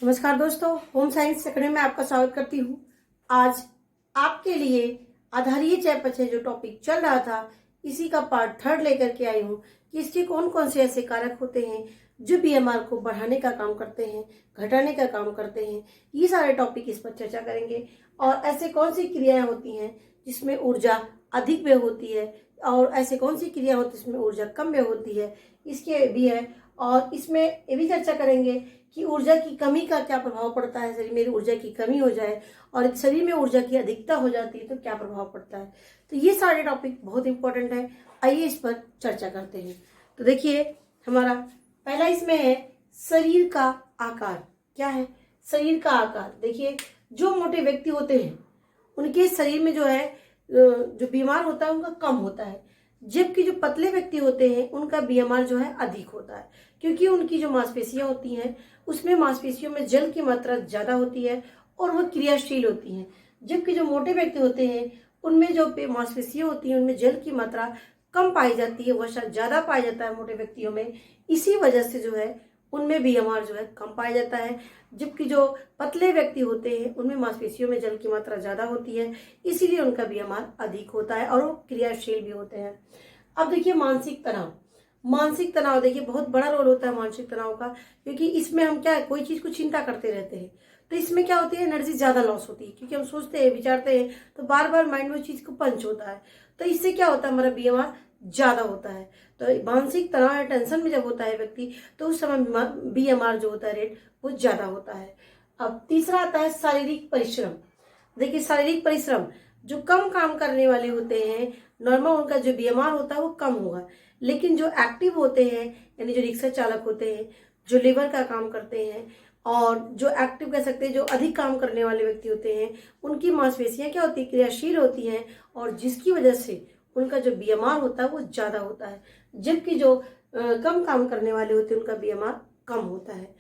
नमस्कार दोस्तों, home science academy में आपका स्वागत करती हूँ। आज आपके लिए आधारीय चयापचय जो टॉपिक चल रहा था, इसी का पार्ट 3 लेकर के आई हूँ कि इसके कौन कौन से ऐसे कारक होते हैं जो बीएमआर को बढ़ाने का काम करते हैं, घटाने का काम करते हैं। ये सारे टॉपिक इस पर चर्चा करेंगे और ऐसे कौन सी क्रियाएं होती हैं जिसमें ऊर्जा अधिक व्यय होती है और ऐसे कौन सी क्रिया होती है जिसमें ऊर्जा कम व्यय होती है, इसके भी है। और इसमें ये भी चर्चा करेंगे कि ऊर्जा की कमी का क्या प्रभाव पड़ता है। शरीर में ऊर्जा की कमी हो जाए और शरीर में ऊर्जा की अधिकता हो जाती है तो क्या प्रभाव पड़ता है। तो ये सारे टॉपिक बहुत इंपॉर्टेंट है, आइए इस पर चर्चा करते हैं। तो देखिए, हमारा पहला इसमें है शरीर का आकार। क्या है शरीर का आकार? देखिए, जो मोटे व्यक्ति होते हैं उनके शरीर में जो है जो बीमार होता है उनका कम होता है, जबकि जो पतले व्यक्ति होते हैं उनका बीएमआर जो है अधिक होता है, क्योंकि उनकी जो मांसपेशियां होती हैं उसमें मांसपेशियों में जल की मात्रा ज्यादा होती है और वह क्रियाशील होती हैं। जबकि जो मोटे व्यक्ति होते हैं उनमें जो मांसपेशियां होती हैं उनमें जल की मात्रा कम पाई जाती है, वह ज्यादा पाया जाता है मोटे व्यक्तियों में। इसी वजह से जो है उनमें बीएमआर जो है कम पाया जाता है, जबकि जो पतले व्यक्ति होते हैं उनमें मांसपेशियों में जल की मात्रा ज्यादा होती है, इसीलिए उनका बीएमआर अधिक होता है और वो क्रियाशील भी होते हैं। अब देखिए, मानसिक तनाव। मानसिक तनाव देखिए बहुत बड़ा रोल होता है मानसिक तनाव का, क्योंकि इसमें हम क्या है, कोई चीज को चिंता करते रहते हैं तो इसमें क्या होती है, एनर्जी ज्यादा लॉस होती है, क्योंकि हम सोचते हैं विचारते हैं तो बार बार माइंड में उस चीज को पंच होता है, तो इससे क्या होता है, हमारा बीएमआर ज्यादा होता है। तो मानसिक तनाव या टेंशन में जब होता है व्यक्ति तो उस समय बीएमआर जो होता है रेट वो ज्यादा होता है। अब तीसरा आता है शारीरिक परिश्रम। देखिए, शारीरिक परिश्रम जो कम काम करने वाले होते हैं नॉर्मल, उनका जो बीएमआर होता है वो कम होगा, लेकिन जो एक्टिव होते हैं यानी जो रिक्शा चालक होते हैं, जो लेबर का काम करते हैं और जो एक्टिव कह सकते हैं जो अधिक काम करने वाले व्यक्ति होते हैं, उनकी मांसपेशियां क्या होती है, क्रियाशील होती हैं और जिसकी वजह से उनका जो बीएमआर होता है वो ज्यादा होता है, जबकि जो कम काम करने वाले होते हैं उनका बीएमआर कम होता है।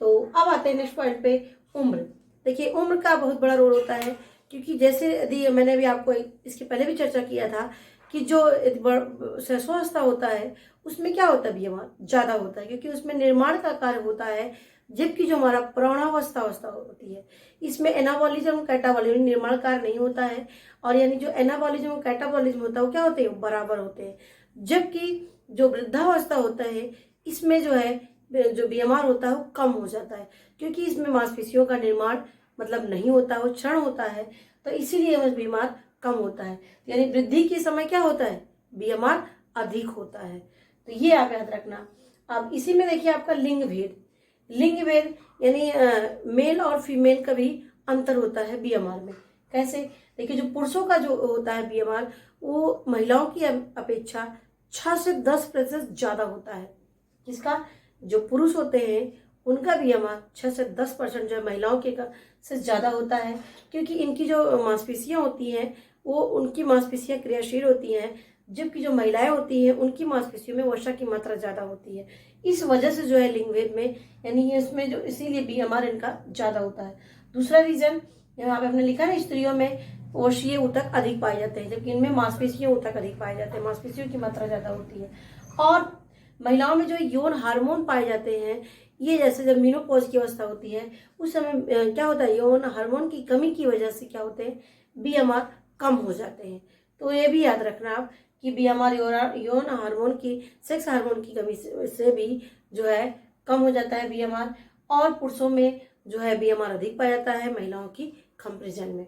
तो अब आते हैं नेक्स्ट पॉइंट पे, उम्र। देखिए, उम्र का बहुत बड़ा रोल होता है, क्योंकि जैसे यदि मैंने भी आपको इसके पहले भी चर्चा किया था कि जो शैशवावस्था होता है उसमें क्या होता है, बीएमआर ज्यादा होता है, क्योंकि उसमें निर्माण का कार्य होता है, जबकि जो हमारा प्रौढ़ावस्था अवस्था होती है इसमें एनाबॉलिज्म कैटाबॉलिज्म निर्माण कार्य नहीं होता है, और यानी जो एनाबॉलिज्म कैटाबॉलिज्म होता है वो क्या होते हैं, बराबर होते हैं। जबकि जो वृद्धावस्था होता है इसमें जो है जो बीएमआर होता है वो कम हो जाता है, क्योंकि इसमें मांसपेशियों का निर्माण मतलब नहीं होता, वो क्षण होता है, तो इसीलिए बीमार कम होता है। यानी वृद्धि के समय क्या होता है, बीएमआर अधिक होता है। तो ये आप याद रखना। अब इसी में देखिए आपका लिंग भेद। लिंग भेद यानी मेल और फीमेल का भी अंतर होता है बीएमआर में। कैसे? देखिए, जो पुरुषों का जो होता है बीएमआर वो महिलाओं की अपेक्षा 6 से 10% ज्यादा होता है। किसका? जो पुरुष होते हैं उनका बीएमआर 6 से 10% जो है महिलाओं के से ज्यादा होता है, क्योंकि इनकी जो मांसपेशियां होती हैं वो उनकी मांसपेशियां क्रियाशील होती हैं, जबकि जो महिलाएं होती हैं उनकी मांसपेशियों में वसा की मात्रा ज्यादा होती है। इस वजह से जो है लिंग भेद में यानी इसमें जो इसीलिए बीएमआर इनका ज्यादा होता है। दूसरा रीजन यहाँ पे आपने लिखा है, स्त्रियों में वशीय ऊतक अधिक पाए जाते हैं, जबकि इनमें मांसपेशियों ऊतक अधिक पाए जाते हैं, मांसपेशियों की मात्रा ज्यादा होती है। और महिलाओं में जो यौन हार्मोन पाए जाते हैं, ये जैसे जब मीनोपॉज की अवस्था होती है उस समय क्या होता है, यौन हार्मोन की कमी की वजह से क्या होते हैं, बीएमआर कम हो जाते हैं। तो ये भी याद रखना आप कि बीएमआर यौन हार्मोन की, सेक्स हार्मोन की कमी से भी जो है कम हो जाता है बीएमआर, और पुरुषों में जो है बीएमआर अधिक पाया जाता है महिलाओं की कंपेरिजन में।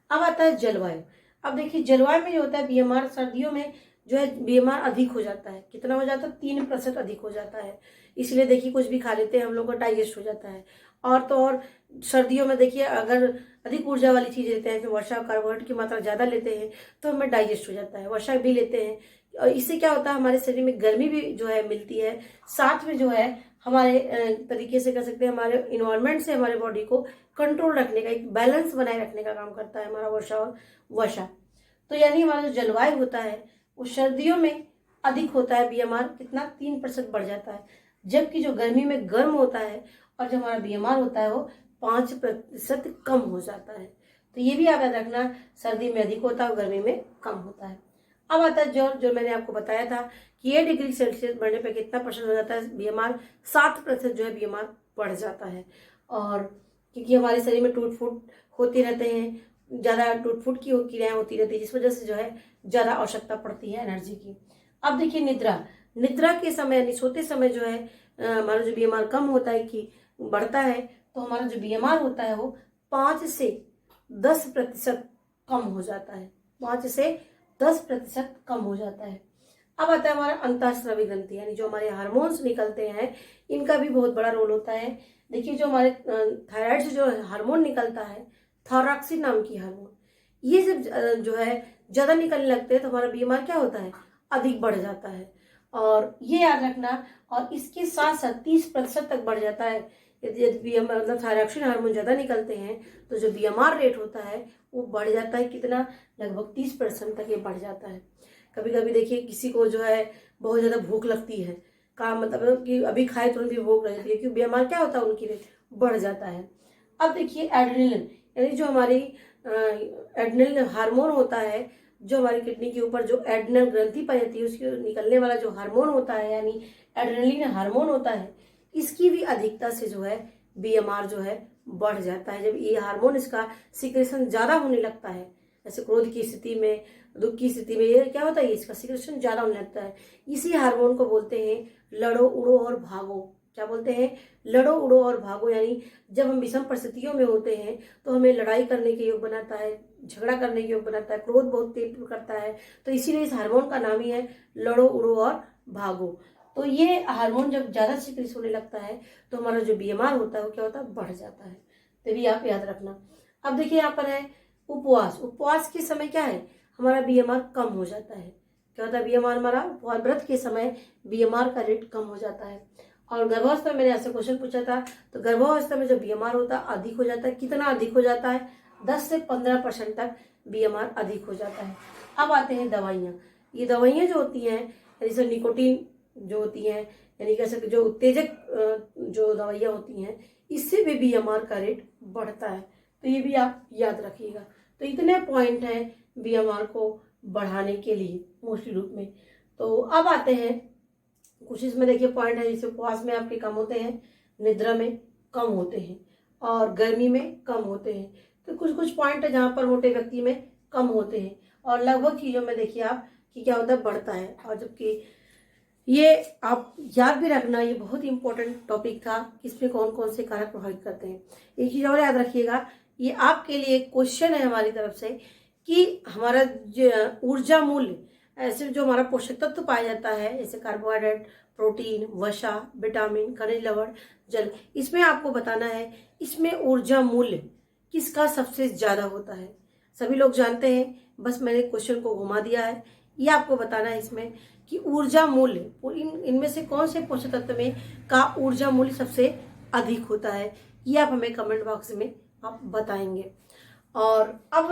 अब आता है जलवायु। अब देखिए, जलवायु में जो होता है बीएमआर सर्दियों में जो है बीएमआर अधिक हो जाता है। कितना हो जाता है? 3% अधिक हो जाता है। इसलिए देखिए, कुछ भी खा लेते हैं हम लोग को डाइजेस्ट हो जाता है। और तो और सर्दियों में देखिए, अगर अधिक ऊर्जा वाली चीज लेते हैं तो वर्षा कार्बोहाइड्रेट की मात्रा ज्यादा लेते हैं तो हमें डाइजेस्ट हो जाता है। वर्षा भी लेते हैं और इससे क्या होता है, हमारे शरीर में गर्मी भी जो है मिलती है, साथ में जो है हमारे तरीके से कह सकते हैं हमारे इन्वायरमेंट से हमारे बॉडी को कंट्रोल रखने का, एक बैलेंस बनाए रखने का काम करता है हमारा वर्षा और वसा। तो यानी हमारा जो जलवायु होता है वो सर्दियों में अधिक होता है, बीएमआर कितना 3% बढ़ जाता है, जबकि जो गर्मी में गर्म होता है और जो हमारा बीएमआर होता है वो 5% कम हो जाता है। तो ये भी आप याद रखना, सर्दी में अधिक होता है और गर्मी में कम होता है। अब आता है जो मैंने आपको बताया था कि 1 डिग्री सेल्सियस बढ़ने पर कितना % हो जाता है बीएमआर, 7% जो है बीएमआर बढ़ जाता है। और क्योंकि हमारे शरीर में टूट फूट होते रहते हैं, ज़्यादा टूट फूट की क्रियाएं होती रहती है, जिस वजह से जो है ज़्यादा आवश्यकता पड़ती है एनर्जी की। अब देखिए निद्रा, निद्रा के समय यानी सोते समय जो है हमारा जो बीएमआर कम होता है कि बढ़ता है, तो हमारा जो बीएमआर होता है वो 5 से 10% कम हो जाता है, 5 से 10% कम हो जाता है। अब आता है हमारा अंतःस्रावी ग्रंथि, यानी जो हमारे हार्मोन्स निकलते हैं, इनका भी बहुत बड़ा रोल होता है। देखिए जो हमारे थायराइड से जो हार्मोन निकलता है, थायरॉक्सिन नाम की हार्मोन, ये जब जो है ज्यादा निकलने लगते हैं तो हमारा बीएमआर क्या होता है, अधिक बढ़ जाता है। और ये याद रखना, और इसके साथ साथ 30% तक बढ़ जाता है। यदि बीएमआर मतलब थायरॉक्सिन हार्मोन ज्यादा निकलते हैं तो जो बीएमआर रेट होता है वो बढ़ जाता है, कितना, लगभग 30% तक ये बढ़ जाता है। कभी कभी देखिए किसी को जो है बहुत ज्यादा भूख लगती है, का मतलब कि अभी खाए तुरंत भी भूख लगती है, क्योंकि बीएमआर क्या होता है उनकी रेट बढ़ जाता है। अब देखिए एड्रेनलिन, यानी जो हमारी एड्रेनलिन हार्मोन होता है, जो हमारी किडनी के ऊपर जो एड्रेनल ग्रंथि पाई जाती है उसके निकलने वाला जो हार्मोन होता है, यानी एड्रेनलिन हार्मोन होता है, इसकी भी अधिकता से जो है बीएमआर जो है बढ़ जाता है। जब ये हार्मोन इसका सिक्रेशन ज्यादा होने लगता है, जैसे क्रोध की स्थिति में, दुख की स्थिति में, ये क्या होता है, इसका सिक्रेशन ज्यादा होने लगता है। इसी हार्मोन को बोलते हैं लड़ो उड़ो और भागो। क्या बोलते हैं, लड़ो उड़ो और भागो, यानी जब हम विषम परिस्थितियों में होते हैं तो हमें लड़ाई करने के योग बनाता है, झगड़ा करने के योग बनाता है, क्रोध बहुत तेज करता है, तो इसीलिए इस हार्मोन का नाम ही है लड़ो उड़ो और भागो। तो ये हार्मोन जब ज्यादा सिक्रेट होने लगता है तो हमारा जो बीएमआर होता है वो क्या होता है, बढ़ जाता है। तो भी आप याद रखना। अब देखिए यहाँ पर है उपवास, उपवास के समय क्या है, हमारा बीएमआर कम हो जाता है। क्या होता है, बीएमआर हमारा व्रत के समय बीएमआर का रेट कम हो जाता है। और गर्भावस्था में मैंने ऐसे क्वेश्चन पूछा था, तो गर्भावस्था में जो बीएमआर होता है अधिक हो जाता है। कितना अधिक हो जाता है, 10 से 15% तक बीएमआर अधिक हो जाता है। अब आते हैं दवाइयाँ। ये दवाइयाँ जो होती हैं, जैसे निकोटीन जो होती हैं, यानी कह सकते जो उत्तेजक जो दवाइयाँ होती हैं, इससे भी बीएमआर का रेट बढ़ता है। तो ये भी आप याद रखिएगा। तो इतने पॉइंट हैं बीएमआर को बढ़ाने के लिए मोस्टली रूप में। तो अब आते हैं कुछ इसमें देखिए पॉइंट है, जैसे उपवास में आपके कम होते हैं, निद्रा में कम होते हैं, और गर्मी में कम होते हैं। तो कुछ कुछ पॉइंट है जहाँ पर मोटे व्यक्ति में कम होते हैं, और लगभग चीज़ों में देखिए आप कि क्या होता है, बढ़ता है। और जबकि ये आप याद भी रखना, ये बहुत इंपॉर्टेंट टॉपिक था, इसमें कौन कौन से कारक प्रभावित करते हैं। एक चीज़ और याद रखिएगा, ये आपके लिए क्वेश्चन है हमारी तरफ से कि हमारा जो ऊर्जा मूल्य, ऐसे जो हमारा पोषक तत्व पाया जाता है, जैसे कार्बोहाइड्रेट, प्रोटीन, वसा, विटामिन, खनिज लवण, जल, इसमें आपको बताना है इसमें ऊर्जा मूल्य किसका सबसे ज्यादा होता है। सभी लोग जानते हैं, बस मैंने क्वेश्चन को घुमा दिया है। ये आपको बताना है इसमें कि ऊर्जा मूल्य इनमें से कौन से पोषक तत्व में का ऊर्जा मूल्य सबसे अधिक होता है, ये आप हमें कमेंट बॉक्स में आप बताएंगे। और अब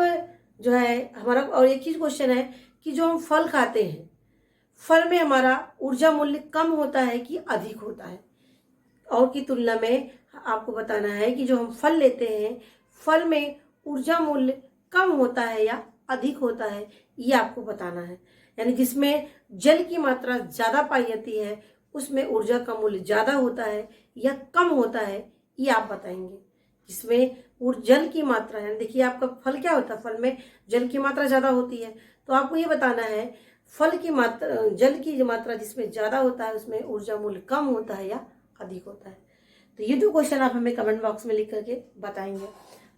जो है हमारा और एक चीज क्वेश्चन है कि जो हम फल खाते हैं, फल में हमारा ऊर्जा मूल्य कम होता है कि अधिक होता है, और की तुलना में आपको बताना है कि जो हम फल लेते हैं, फल में ऊर्जा मूल्य कम होता है या अधिक होता है, ये आपको बताना है। यानी जिसमें जल की मात्रा ज्यादा पाई जाती है उसमें ऊर्जा का मूल्य ज्यादा होता है या कम होता है, ये आप बताएंगे। जिसमें जल की मात्रा है, देखिए आपका फल क्या होता है, फल में जल की मात्रा ज्यादा होती है, तो आपको ये बताना है फल की मात्रा, जल की मात्रा जिसमें ज्यादा होता है उसमें ऊर्जा मूल्य कम होता है या अधिक होता है। तो ये दो क्वेश्चन आप हमें कमेंट बॉक्स में लिख करके बताएंगे।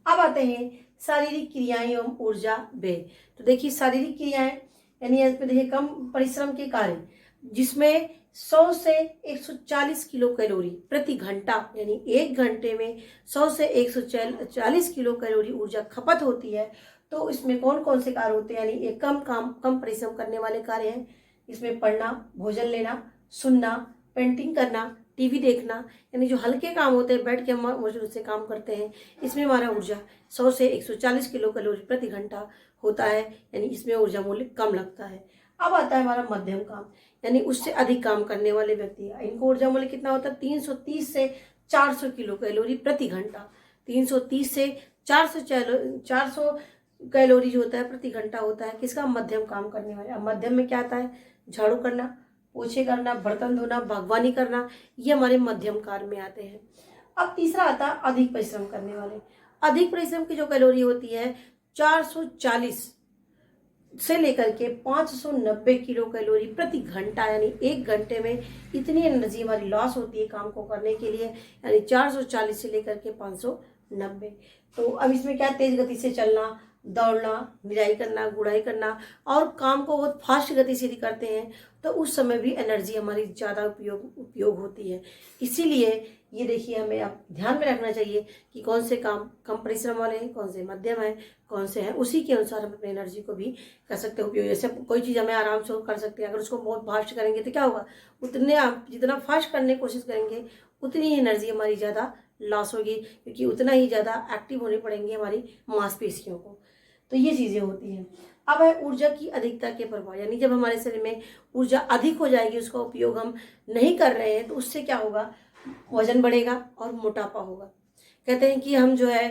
अब आते हैं शारीरिक क्रियाएं एवं ऊर्जा व्यय। तो देखिए शारीरिक क्रियाएं यानी इसमें देखिए कम परिश्रम के कार्य, जिसमें 100 से 140 किलो कैलोरी प्रति घंटा, यानी एक घंटे में 100 से 140 किलो कैलोरी ऊर्जा खपत होती है। तो इसमें कौन कौन से कार्य होते हैं, यानी ये कम परिश्रम करने वाले कार्य हैं। इसमें पढ़ना, भोजन लेना, सुनना, पेंटिंग करना, टीवी देखना, यानी जो हल्के काम होते हैं, बैठ के हम मजदूर से काम करते हैं, इसमें हमारा ऊर्जा 100 से 140 किलो कैलोरी प्रति घंटा होता है, यानी इसमें ऊर्जा मूल्य कम लगता है। अब आता है हमारा मध्यम काम, यानी उससे अधिक काम करने वाले व्यक्ति, इनको ऊर्जा मूल्य कितना होता है, 330 से 400 किलो कैलोरी प्रति घंटा। 330 से 400 कैलोरी जो होता है प्रति घंटा होता है किसका, मध्यम काम करने वाले। अब मध्यम में क्या आता है, झाड़ू करना, पोछे करना, बर्तन धोना, बागवानी करना, ये हमारे मध्यम कार्य में आते हैं। अब तीसरा आता है अधिक परिश्रम करने वाले। अधिक परिश्रम की जो कैलोरी होती है 440 से लेकर के 590 किलो कैलोरी प्रति घंटा, यानी 1 घंटे में इतनी एनर्जी हमारी लॉस होती है काम को करने के लिए, यानी 440 से लेकर के 590। तो अब इसमें क्या, तेज गति से चलना, दौड़ना, निराई करना, गुड़ाई करना और काम को बहुत फास्ट गति से यदि करते हैं तो उस समय भी एनर्जी हमारी ज़्यादा उपयोग होती है। इसीलिए ये देखिए, हमें अब ध्यान में रखना चाहिए कि कौन से काम कम परिश्रम वाले हैं, कौन से मध्यम हैं, कौन से हैं, उसी के अनुसार हम अपनी एनर्जी को भी कर सकते हैं उपयोग। जैसे कोई चीज़ हमें आराम से कर सकते हैं, अगर उसको बहुत फास्ट करेंगे तो क्या होगा, उतने आप जितना फास्ट करने की कोशिश करेंगे उतनी ही एनर्जी हमारी ज़्यादा लॉस होगी, क्योंकि उतना ही ज़्यादा एक्टिव होनी पड़ेंगी हमारी मांसपेशियों को। तो ये चीज़ें होती हैं। अब है ऊर्जा की अधिकता के प्रभाव, यानी जब हमारे शरीर में ऊर्जा अधिक हो जाएगी, उसका उपयोग हम नहीं कर रहे हैं, तो उससे क्या होगा, वजन बढ़ेगा और मोटापा होगा। कहते हैं कि हम जो है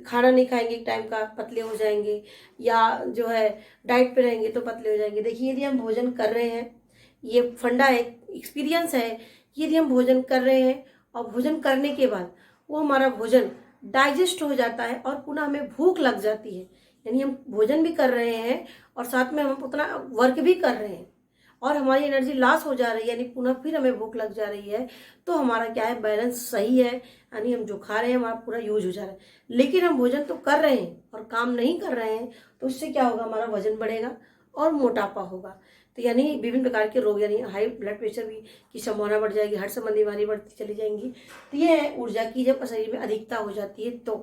खाना नहीं खाएंगे एक टाइम का, पतले हो जाएंगे, या जो है डाइट पे रहेंगे तो पतले हो जाएंगे। देखिए, यदि हम भोजन कर रहे हैं, ये फंडा है, एक्सपीरियंस है, यदि हम भोजन कर रहे हैं और भोजन करने के बाद वो हमारा भोजन डाइजेस्ट हो जाता है और पुनः हमें भूख लग जाती है, यानी हम भोजन भी कर रहे हैं और साथ में हम उतना वर्क भी कर रहे हैं और हमारी एनर्जी लॉस हो जा रही है, यानी पुनः फिर हमें भूख लग जा रही है, तो हमारा क्या है, बैलेंस सही है, यानी हम जो खा रहे हैं हमारा पूरा यूज हो जा रहा है। लेकिन हम भोजन तो कर रहे हैं और काम नहीं कर रहे हैं, तो उससे क्या होगा, हमारा वजन बढ़ेगा और मोटापा होगा। तो यानी विभिन्न प्रकार के रोग, यानी हाई ब्लड प्रेशर भी की संभावना बढ़ जाएगी, हार्ट संबंधी बीमारी बढ़ती चली जाएंगी। तो ये है ऊर्जा की जब शरीर में अधिकता हो जाती है। तो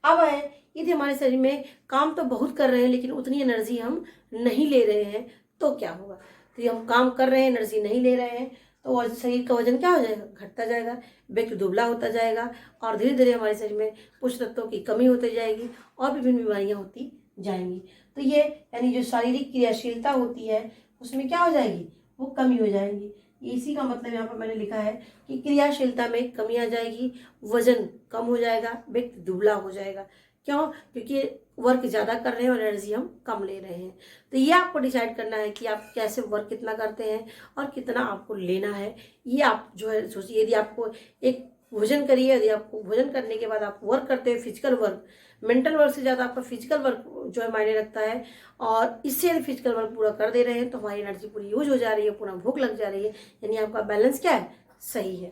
अब है, यदि हमारे शरीर में काम तो बहुत कर रहे हैं लेकिन उतनी एनर्जी हम नहीं ले रहे हैं, तो क्या होगा, तो हम काम कर रहे हैं, एनर्जी नहीं ले रहे हैं, तो शरीर का वजन क्या हो जाएगा, घटता जाएगा, व्यक्ति दुबला होता जाएगा और धीरे धीरे हमारे शरीर में कुछ तत्वों की कमी होती जाएगी और विभिन्न बीमारियां होती जाएंगी। तो ये यानी जो शारीरिक क्रियाशीलता होती है उसमें क्या हो जाएगी, वो कमी हो जाएगी। इसी का मतलब यहाँ पर मैंने लिखा है कि क्रियाशीलता में कमी आ जाएगी, वजन कम हो जाएगा, व्यक्ति दुबला हो जाएगा। क्यों, क्योंकि वर्क ज़्यादा कर रहे हैं और एनर्जी हम कम ले रहे हैं। तो ये आपको डिसाइड करना है कि आप कैसे वर्क कितना करते हैं और कितना आपको लेना है। ये आप जो है सोचिए, यदि आपको एक भोजन करिए, यदि आपको भोजन करने के बाद आप वर्क करते हैं, फिजिकल वर्क, मेंटल वर्क से ज़्यादा आपका फिजिकल वर्क जो है मायने रखता है, और इससे यदि फिजिकल वर्क पूरा कर दे रहे हैं तो हमारी एनर्जी पूरी यूज हो जा रही है, पूरा भूख लग जा रही है, यानी आपका बैलेंस क्या है, सही है।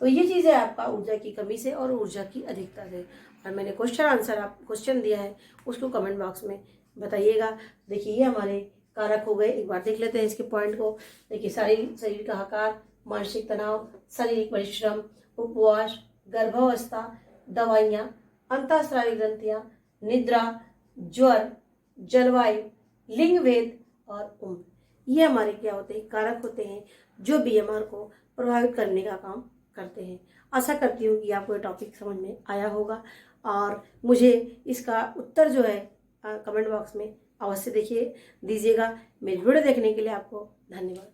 तो ये चीज़ है आपका ऊर्जा की कमी से और ऊर्जा की अधिकता से। और मैंने क्वेश्चन दिया है, उसको कमेंट बॉक्स में बताइएगा। देखिए, ये हमारे कारक हो गए, एक बार देख लेते हैं इसके पॉइंट को। देखिए, शरीर का आकार, मानसिक तनाव, शारीरिक परिश्रम, उपवास, गर्भावस्था, दवाइयाँ, अंतःस्रावी ग्रंथियाँ, निद्रा, ज्वर, जलवायु, लिंग भेद और उम्र, ये हमारे क्या होते हैं, कारक होते हैं जो बीएमआर को प्रभावित करने का काम करते हैं। आशा करती हूँ कि आपको ये टॉपिक समझ में आया होगा और मुझे इसका उत्तर जो है कमेंट बॉक्स में अवश्य दीजिएगा। मेरी वीडियो देखने के लिए आपको धन्यवाद।